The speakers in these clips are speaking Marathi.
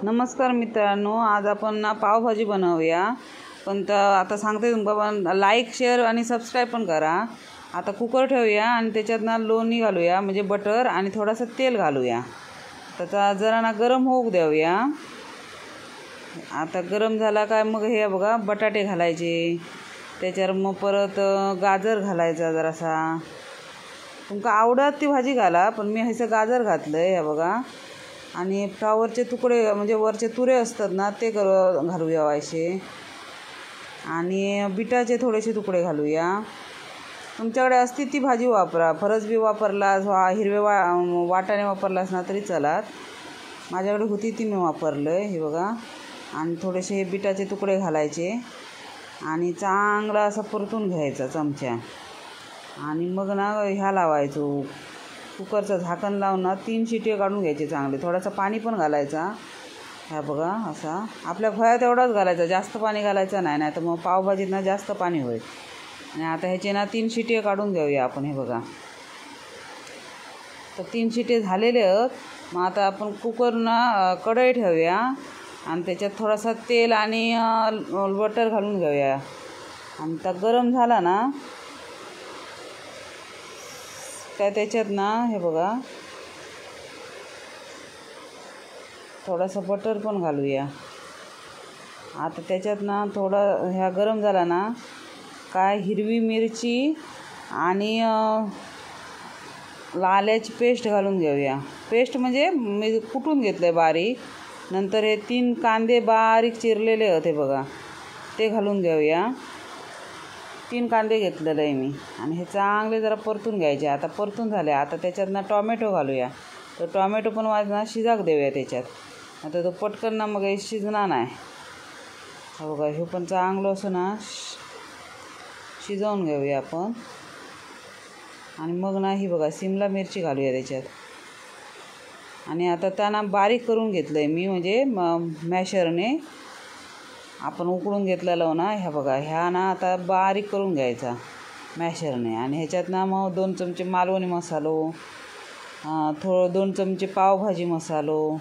नमस्कार मित्रांनो, आज आपण ना पावभाजी बनवूया. पण आता सांगते तुम्हाला, लाईक शेअर आणि सबस्क्राईब पण करा. आता कुकर ठेवूया आणि त्याच्यात ना लोणी घालूया, म्हणजे बटर, आणि थोडंसं तेल घालूया. त्याचा जरा ना गरम होऊ देऊया. आता गरम झाला काय मग हे बघा बटाटे घालायचे, त्याच्यावर मग परत गाजर घालायचा जरासा. तुमका आवडत ती भाजी घाला, पण मी ह्याचं गाजर घातलं आहे हे बघा. आणि फ्लावरचे तुकडे म्हणजे वरचे तुरे असतात ना ते घालूया व्हायचे. आणि बिटाचे थोडेसे तुकडे घालूया. तुमच्याकडे असती ती भाजी वापरा, फरसबी वापरलास, हिरवे वाटाणे वापरलास ना तरी चलात. माझ्याकडे होती ती मी वापरलं आहे हे बघा. आणि थोडेसे हे बिटाचे तुकडे घालायचे आणि चांगला असं परतून घ्यायचा चमचा. आणि मग ना ह्या लावायचो कुकरचं झाकण लावून ना 3 शिट्या काढून घ्यायचे चांगले. थोडासा पाणी पण घालायचा ह्या बघा असा. आपल्या फळ्यात एवढाच घालायचा, जास्त पाणी घालायचं नाही, नाही तर मग पावभाजीत ना जास्त पाणी होईल. आणि आता ह्याचे ना 3 शिट्या काढून घेऊया आपण हे बघा. तर 3 शिट्टे झालेले आहेत. मग आता आपण कुकर ना कढई ठेवूया आणि त्याच्यात थोडासा तेल आणि बटर घालून घेऊया. आणि त्या गरम झाला ना काय त्याच्यात ना हे बघा थोडासा बटर पण घालूया. आता त्याच्यात ना थोडं ह्या गरम झाला ना काय हिरवी मिरची आणि आल्याची पेस्ट घालून घेऊया. पेस्ट म्हणजे मी कुटून घेतलं आहे बारीक. नंतर हे 3 कांदे बारीक चिरलेले होते बघा, ते घालून घेऊया. 3 कांदे घेतलेले आहे मी. आणि हे चांगले जरा परतून घ्यायचे. आता परतून झाले. आता त्याच्यात ना टॉमॅटो घालूया. तर टॉमॅटो पण ना शिजाक देऊया त्याच्यात. आता तो पटकन ना मग हे शिजणार नाही हा बघा. हे पण चांगलं असं ना शिजवून घेऊया आपण. आणि मग ना ही बघा शिमला मिरची घालूया त्याच्यात. आणि आता त्यांना बारीक करून घेतलं आहे मी, म्हणजे मॅशरने आपण उकळून घेतलेलं ना ह्या बघा. ह्या ना आता बारीक करून घ्यायचा मॅशरने. आणि ह्याच्यात ना मग 2 चमचे मालवणी मसालो, 2 चमचे पावभाजी मसालो,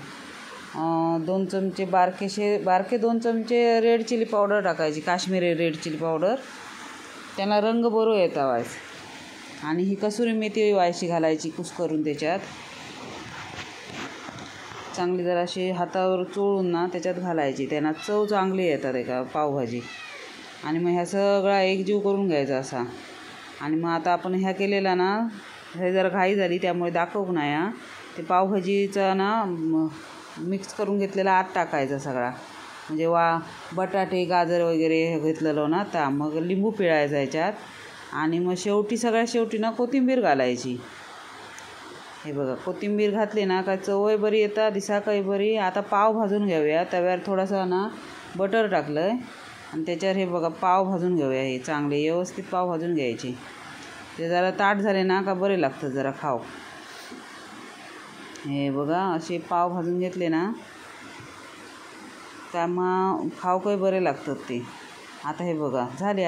2 चमचे बारके 2 चमचे रेड चिली पावडर टाकायची, काश्मीरी रेड चिली पावडर. त्यांना रंग बरो येता वायस. आणि ही कसुरी मेथी व्हायची घालायची कुस्करून त्याच्यात. चांगली जराशी हातावर चोळून ना त्याच्यात घालायची. त्यांना चव चांगली येतात एका पावभाजी. आणि मग ह्या सगळा एकजीव करून घ्यायचा असा. आणि मग आता आपण ह्या केलेला ना हे जरा घाई झाली त्यामुळे दाखवू नाही हा. ते पावभाजीचा ना मिक्स करून घेतलेला आत टाकायचा सगळा, म्हणजे बटाटे गाजर वगैरे हे घेतलेलं ना त्या. मग लिंबू पिळायचा याच्यात. आणि मग सगळ्यात शेवटी ना कोथिंबीर घालायची हे बघा. कोथिंबीर घातली ना काय चवही बरी येतात, दिसाकही बरी. आता पाव भाजून घेऊया. तव्यावर थोडासा ना बटर टाकलं आहे आणि त्याच्यावर हे बघा पाव भाजून घेऊया. हे चांगले व्यवस्थित पाव भाजून घ्यायचे. ते जरा ताट झाले ना का बरे लागतं जरा खाऊ. हे बघा असे पाव भाजून घेतले ना त्यामुळं खाऊ काही बरे लागतात ते. आता हे बघा झाले